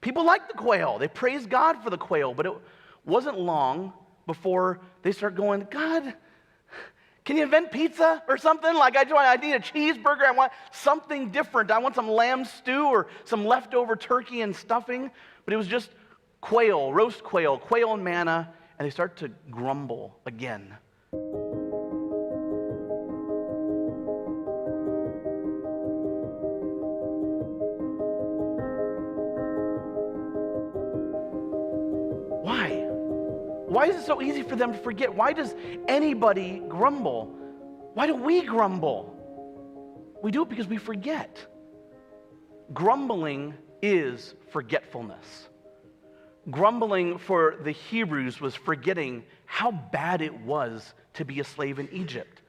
People liked the quail. They praised God for the quail, but it wasn't long before they start going, God, can you invent pizza or something? Like, I need a cheeseburger. I want something different. I want some lamb stew or some leftover turkey and stuffing. But it was just quail, roast quail, quail and manna, and they start to grumble again. Why? Why is it so easy for them to forget? Why does anybody grumble? Why do we grumble? We do it because we forget. Grumbling is forgetfulness. Grumbling for the Hebrews was forgetting how bad it was to be a slave in Egypt.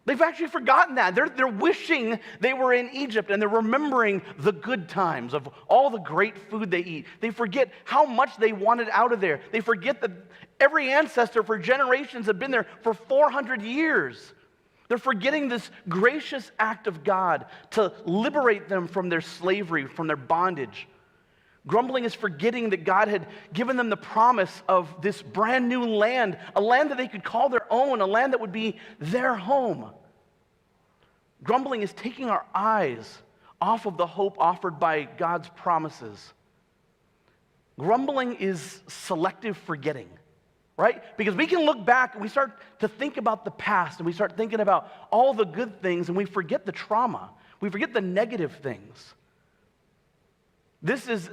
They've actually forgotten that. They're wishing they were in Egypt, and they're remembering the good times of all the great food they eat. They forget how much they wanted out of there. They forget that every ancestor for generations have been there for 400 years. They're forgetting this gracious act of God to liberate them from their slavery, from their bondage. Grumbling is forgetting that God had given them the promise of this brand new land, a land that they could call their own, a land that would be their home. Grumbling is taking our eyes off of the hope offered by God's promises. Grumbling is selective forgetting, right? Because we can look back and we start to think about the past and we start thinking about all the good things and we forget the trauma. We forget the negative things. This is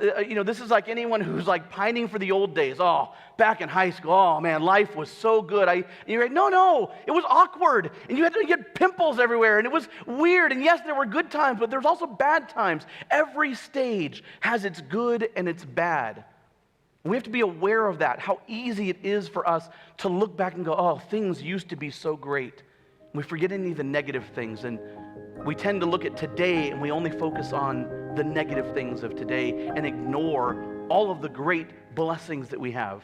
like anyone who's like pining for the old days. Oh, back in high school, oh man, life was so good. And you're like, no, it was awkward. And you had to get pimples everywhere. And it was weird. And yes, there were good times, but there's also bad times. Every stage has its good and its bad. We have to be aware of that, how easy it is for us to look back and go, oh, things used to be so great. We forget any of the negative things. And we tend to look at today and we only focus on the negative things of today and ignore all of the great blessings that we have.